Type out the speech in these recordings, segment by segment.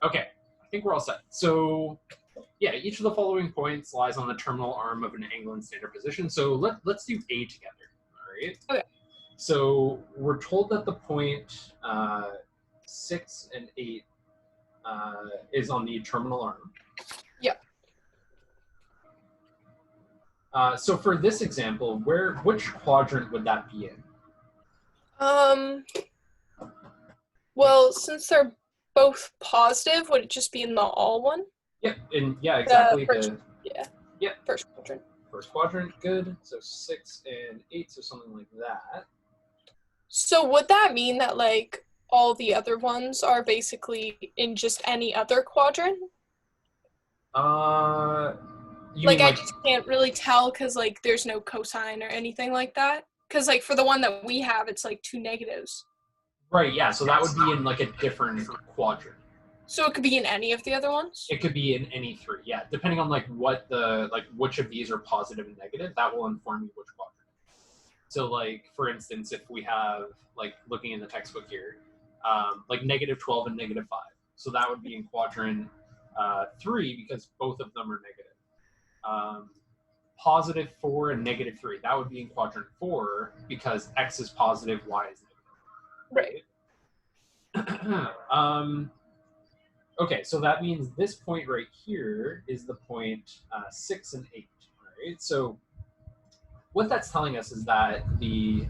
Okay, I think we're all set. So yeah, each of the following points lies on the terminal arm of an angle in standard position. So let's do A together, all right? Okay. So we're told that the point 6 and 8 is on the terminal arm. Yeah. So for this example, which quadrant would that be in? Well, since they're both positive, would it just be in the all one? Yep, and yeah, exactly. First quadrant. First quadrant, good. So 6 and 8, so something like that. So would that mean that like all the other ones are basically in just any other quadrant? I just can't really tell because like there's no cosine or anything like that. Because like for the one that we have, it's like 2 negatives. Right, yeah, so that would be in like a different quadrant. So it could be in any of the other ones? It could be in any 3, yeah. Depending on like which of these are positive and negative, that will inform you which quadrant. So like, for instance, if we have, like looking in the textbook here, like -12 and -5. So that would be in quadrant 3 because both of them are negative. +4 and -3, that would be in quadrant 4 because x is positive, y is negative. Right. Okay, so that means this point right here is the point 6 and 8, right? So what that's telling us is that the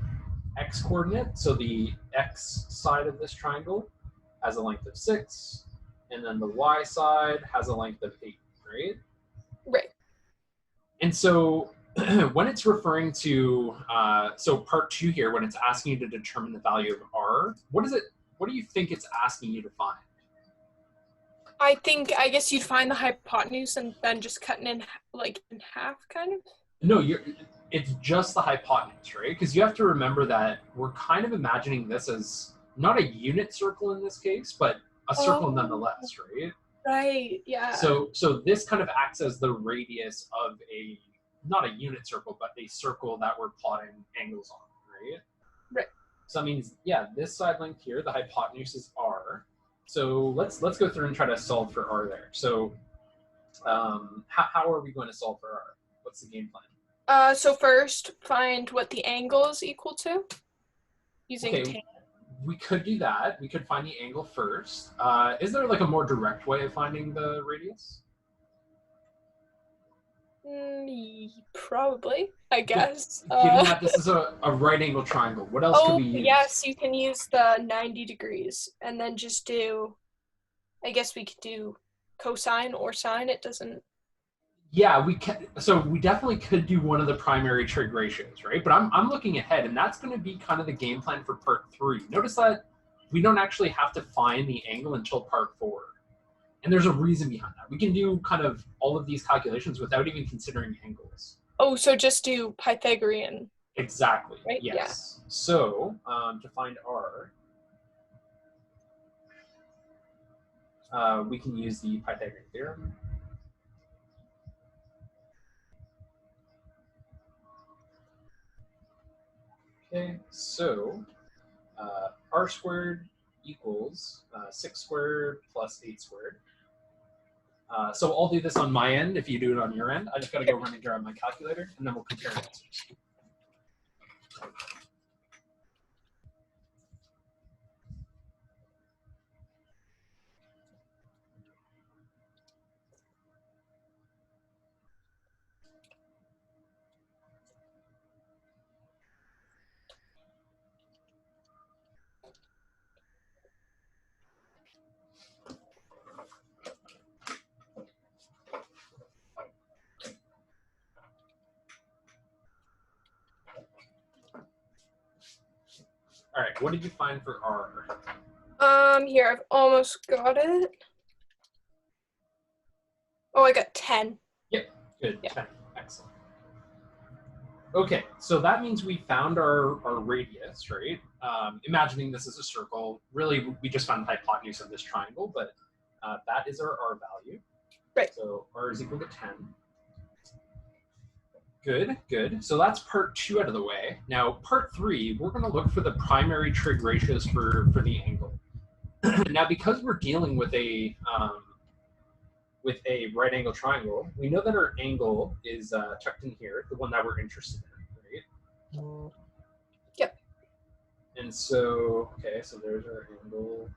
x-coordinate, so the x side of this triangle, has a length of 6, and then the y side has a length of 8, right? Right. And so when it's referring to, so part 2 here, when it's asking you to determine the value of r, what do you think it's asking you to find? I guess you'd find the hypotenuse and then just cut it in half, kind of? No, it's just the hypotenuse, right? Because you have to remember that we're kind of imagining this as not a unit circle in this case, but a circle nonetheless, right? Right, yeah. So this kind of acts as the radius of not a unit circle, but a circle that we're plotting angles on, right? Right. So that means, yeah, this side length here, the hypotenuse is r. So let's go through and try to solve for r there. So how are we going to solve for r? What's the game plan? So first, find what the angle is equal to using tan. We could do that. We could find the angle first. Is there like a more direct way of finding the radius? Probably, I guess. Given that this is a right angle triangle, what else could we use? Yes, you can use the 90 degrees and then just do, I guess we could do cosine or sine. It doesn't. Yeah, we can. So we definitely could do one of the primary trig ratios, right? But I'm looking ahead, and that's going to be kind of the game plan for part 3. Notice that we don't actually have to find the angle until part 4. And there's a reason behind that. We can do kind of all of these calculations without even considering angles. Oh, so just do Pythagorean. Exactly. Right? Yes. Yeah. So to find r, we can use the Pythagorean theorem. Okay, so r squared equals 6 squared plus 8 squared. So I'll do this on my end. If you do it on your end, I just got to go run and grab my calculator, and then we'll compare answers. All right, what did you find for r? Here, I've almost got it. Oh, I got 10. Yep, good, yeah. 10, excellent. Okay, so that means we found our radius, right? Imagining this is a circle, really we just found the hypotenuse of this triangle, but that is our r value. Right. So r is equal to 10. Good, good. So that's part 2 out of the way. Now, part 3, we're going to look for the primary trig ratios for the angle. Now, because we're dealing with a right angle triangle, we know that our angle is tucked in here, the one that we're interested in, right? Yep. And so, okay, so there's our angle.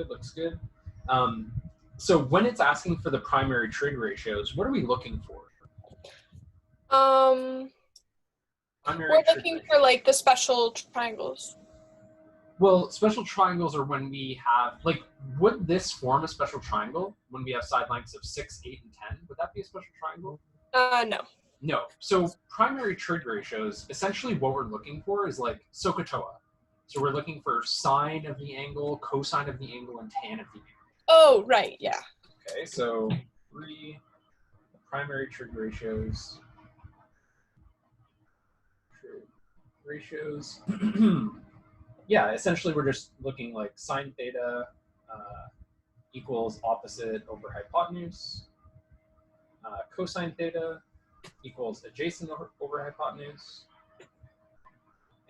Looks good. So when it's asking for the primary trig ratios, what are we looking for? We're looking for like the special triangles. Well, special triangles are when we have, like, would this form a special triangle when we have side lengths of 6, 8, and 10? Would that be a special triangle? No. No. So primary trig ratios, essentially what we're looking for is like SOHCAHTOA. So we're looking for sine of the angle, cosine of the angle, and tan of the angle. Oh, right, yeah. Okay, so primary trig ratios. Yeah, essentially we're just looking like sine theta equals opposite over hypotenuse. Cosine theta equals adjacent over hypotenuse.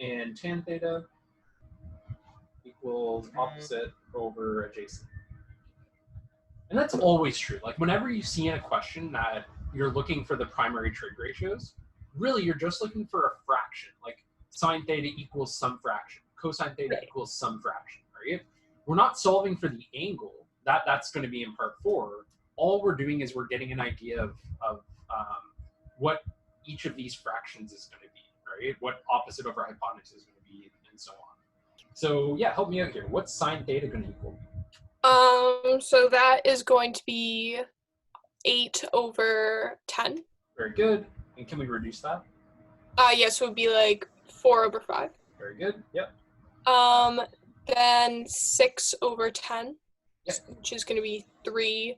And tan theta equals opposite over adjacent. And that's always true. Like whenever you see in a question that you're looking for the primary trig ratios, really you're just looking for a fraction. Like sine theta equals some fraction. Cosine theta equals some fraction, right? We're not solving for the angle. That's going to be in part 4. All we're doing is we're getting an idea of what each of these fractions is going to be, right? What opposite over hypotenuse is going to be, and so on. So yeah, help me out here. What's sine theta going to equal? So that is going to be 8 over 10. Very good. And can we reduce that? Yes, it would be like 4 over 5. Very good. Yep. Then 6 over 10, yep. Which is going to be 3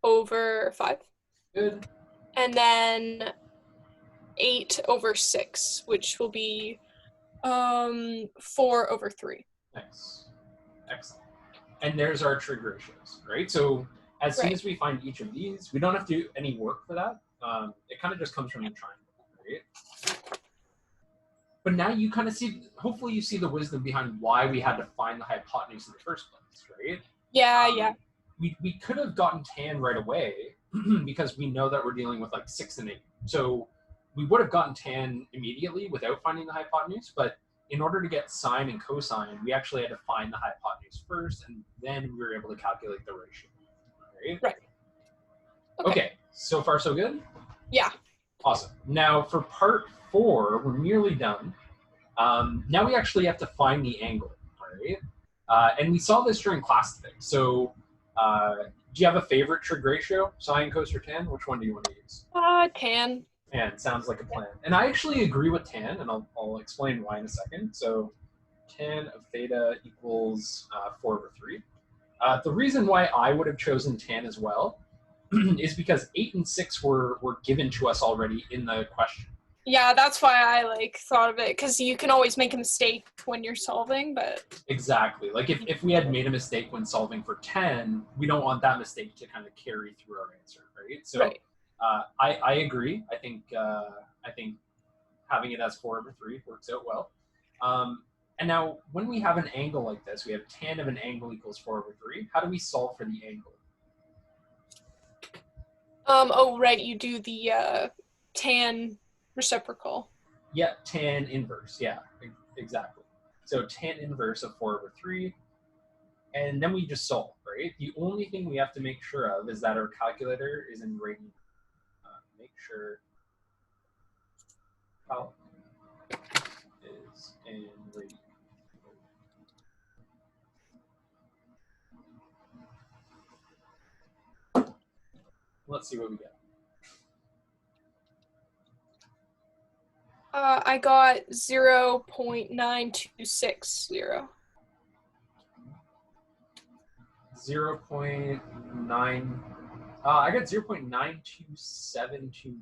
over 5. Good. And then 8 over 6, which will be 4 over 3. Nice. Excellent. And there's our trig ratios, right? So as soon as we find each of these, we don't have to do any work for that. It kind of just comes from the triangle, right? But now you kind of see, hopefully you see the wisdom behind why we had to find the hypotenuse in the first place, right? Yeah. We could have gotten tan right away because we know that we're dealing with like 6 and 8. So we would have gotten tan immediately without finding the hypotenuse, but in order to get sine and cosine, we actually had to find the hypotenuse first, and then we were able to calculate the ratio. Right? Okay, so far so good? Yeah. Awesome. Now for part 4, we're nearly done. Now we actually have to find the angle, right? And we saw this during class today. So do you have a favorite trig ratio, sine, cos, or tan? Which one do you want to use? Tan. Tan sounds like a plan. And I actually agree with tan, and I'll explain why in a second. So tan of theta equals 4 over 3. The reason why I would have chosen tan as well is because 8 and 6 were given to us already in the question. Yeah, that's why I thought of it, because you can always make a mistake when you're solving, but... Exactly. Like if we had made a mistake when solving for 10, we don't want that mistake to kind of carry through our answer, right? So I agree. I think having it as 4 over 3 works out well. And now when we have an angle like this, we have tan of an angle equals 4 over 3. How do we solve for the angle? You do the tan reciprocal. Yeah, tan inverse. Yeah, exactly. So tan inverse of 4 over 3. And then we just solve, right? The only thing we have to make sure of is that our calculator is in radian. Make sure cal is in radian. Let's see what we get. I got 0.9260. 0.9. I got 0.92729.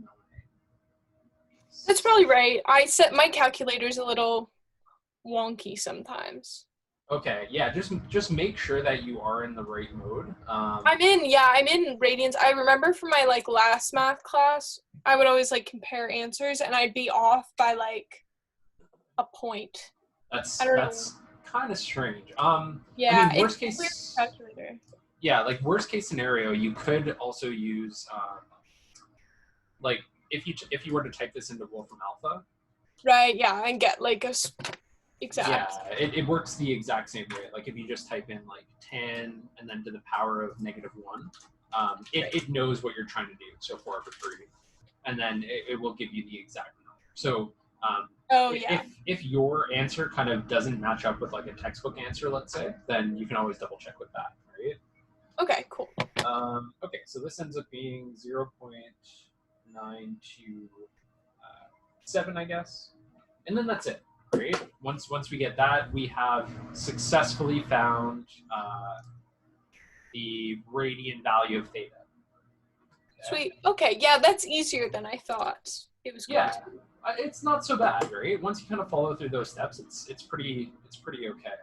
That's probably right. I set my calculator's a little wonky sometimes. Okay, yeah, just make sure that you are in the right mode. I'm in radians. I remember from my last math class, I would always compare answers, and I'd be off by a point. That's kind of strange. Yeah, I mean, worst it's a weird case, calculator. yeah, like worst case scenario, you could also use like if you were to type this into Wolfram Alpha. Right, yeah, and get like Yeah, exact. it works the exact same way. Like if you just type in like 10 and then to the power of -1, it knows what you're trying to do. So 4/3, and then it will give you the exact number. So Oh yeah. if your answer kind of doesn't match up with like a textbook answer, let's say, then you can always double check with that, right? Okay, cool. Okay, so this ends up being 0.927, I guess, and then that's it. Right. Once we get that, we have successfully found the radian value of theta. Okay? Sweet. Okay, yeah, that's easier than I thought it was going Yeah, to be. it's not so bad, right? Once you kind of follow through those steps, it's pretty okay.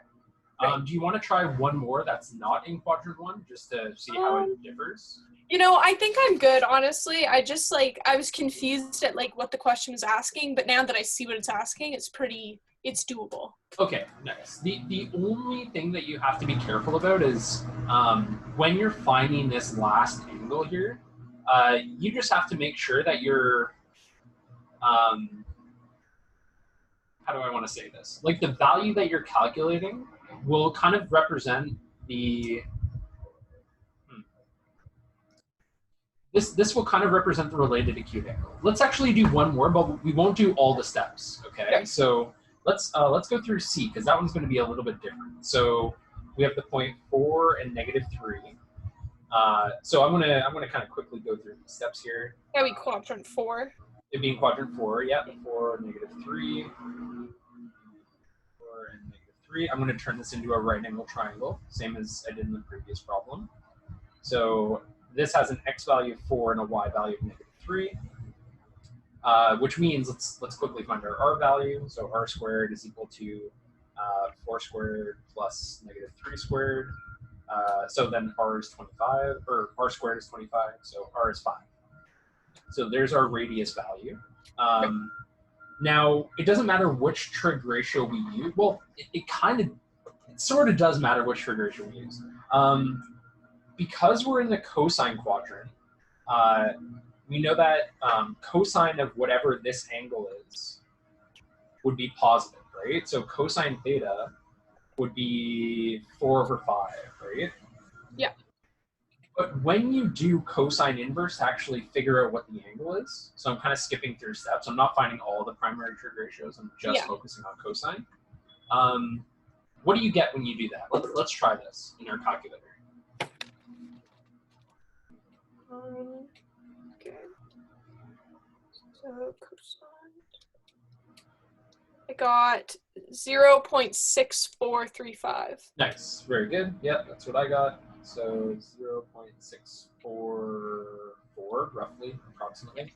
Right. Do you want to try one more that's not in quadrant 1, just to see how it differs? You know, I think I'm good, honestly. I just like I was confused at like what the question was asking, but now that I see what it's asking, it's doable. Okay, nice. The only thing that you have to be careful about is when you're finding this last angle here, you just have to make sure that you're how do I want to say this? Like the value that you're calculating will kind of represent the this will kind of represent the related acute angle. Let's actually do one more, but we won't do all the steps. Okay, so let's go through C because that one's going to be a little bit different. So we have the point 4 and -3. So I'm gonna kind of quickly go through these steps here. That would be quadrant 4. It being quadrant 4, yeah, 4, -3, 4 and -3. I'm going to turn this into a right angle triangle, same as I did in the previous problem. So this has an x value of 4 and a y value of -3, which means let's quickly find our r value. So r squared is equal to 4 squared plus -3 squared. So then r is 25, or r squared is 25, so r is 5. So there's our radius value. Now, it doesn't matter which trig ratio we use. Well, it sort of does matter which trig ratio we use. Because we're in the cosine quadrant, we know that cosine of whatever this angle is would be positive, right? So cosine theta would be 4/5, right? Yeah. But when you do cosine inverse to actually figure out what the angle is, so I'm kind of skipping through steps. I'm not finding all the primary trig ratios. I'm just focusing on cosine. What do you get when you do that? Let's try this in our calculator. Okay. So cosine. I got 0.6435. Nice, very good. Yep, that's what I got. So 0.644, roughly, approximately.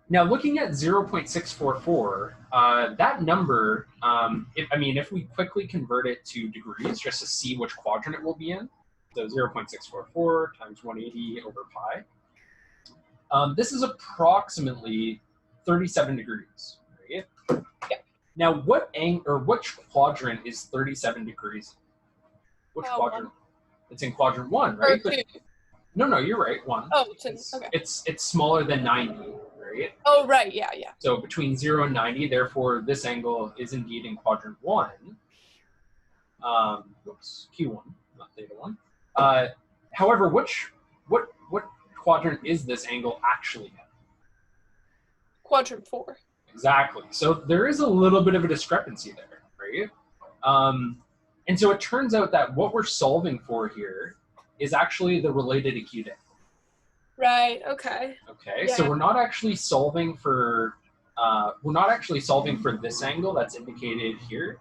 Now, looking at 0.644, that number, if we quickly convert it to degrees, just to see which quadrant it will be in, so 0.644 times 180 over pi, this is approximately 37 degrees, right? Yeah. Now, which quadrant is 37 degrees? Which quadrant? 1. It's in quadrant 1, right? Or 2. No, you're right. 1. Oh, okay. It's smaller than 90, right? Oh, right. Yeah. So between 0 and 90, therefore, this angle is indeed in quadrant 1. Q1, not theta 1. However, what quadrant is this angle actually in? Quadrant 4. Exactly. So there is a little bit of a discrepancy there, right? And so it turns out that what we're solving for here is actually the related acute angle. Right. Okay. Okay. Yeah. So we're not actually solving for this angle that's indicated here.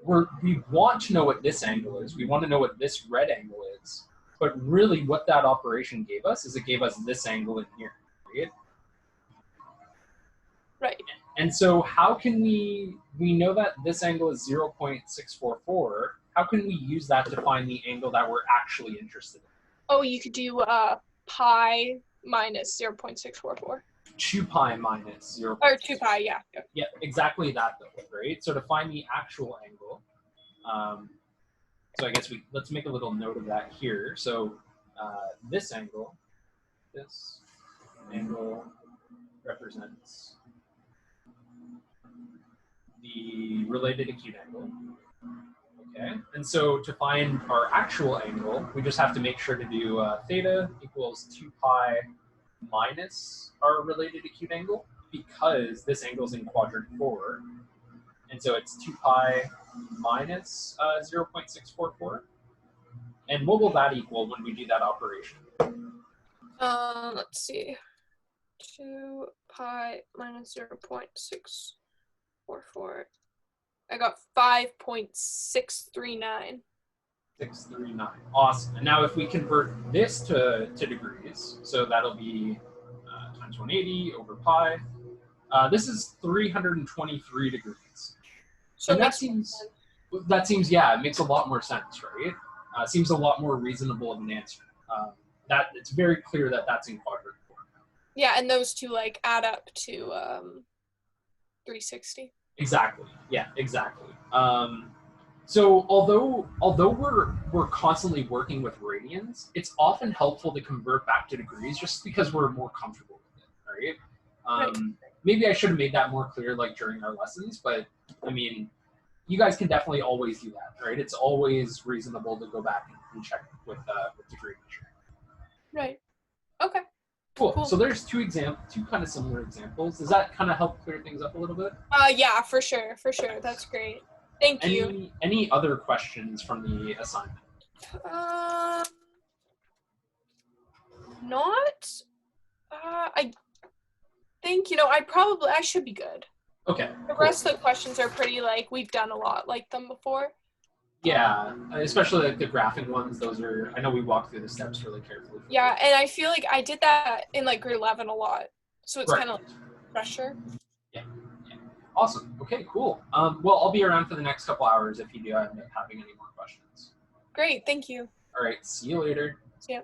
We want to know what this angle is. We want to know what this red angle is. But really, what that operation gave us is it gave us this angle in here, right? Right. And so how can we know that this angle is 0.644. How can we use that to find the angle that we're actually interested in? Oh, you could do pi minus 0.644. 2 pi minus 0. Or 2 pi, yeah. Yeah, exactly that though, right? So to find the actual angle, so I guess let's make a little note of that here. So this angle represents the related acute angle. Okay, and so to find our actual angle, we just have to make sure to do theta equals 2 pi minus our related acute angle, because this angle is in quadrant 4. And so it's 2 pi minus 0.644. And what will that equal when we do that operation? Let's see. 2 pi minus 0.644. I got 5.639. 639. Awesome. And now if we convert this to degrees, so that'll be times 180 over pi. This is 323 degrees. So and that seems, yeah, it makes a lot more sense, right? Seems a lot more reasonable of an answer. That it's very clear that that's in quadrant 4. Yeah, and those two like add up to 360. Exactly. Yeah, exactly. So although we're constantly working with radians, it's often helpful to convert back to degrees just because we're more comfortable with it, right? Right. Maybe I should have made that more clear like during our lessons, but I mean, you guys can definitely always do that, right? It's always reasonable to go back and check with degree measuring. Right. Okay. Cool. So there's two kind of similar examples. Does that kind of help clear things up a little bit? Yeah, for sure. That's great. Thank you. Any other questions from the assignment? Not. I think, I should be good. Okay. The rest of the questions are pretty like we've done a lot like them before. Yeah, especially like the graphing ones. Those are, I know we walked through the steps really carefully. Yeah, and I feel like I did that in like grade 11 a lot, so it's kind of like pressure. Yeah. Awesome. Okay, cool. Well, I'll be around for the next couple hours if you do end up having any more questions. Great, thank you. All right, see you later. See ya.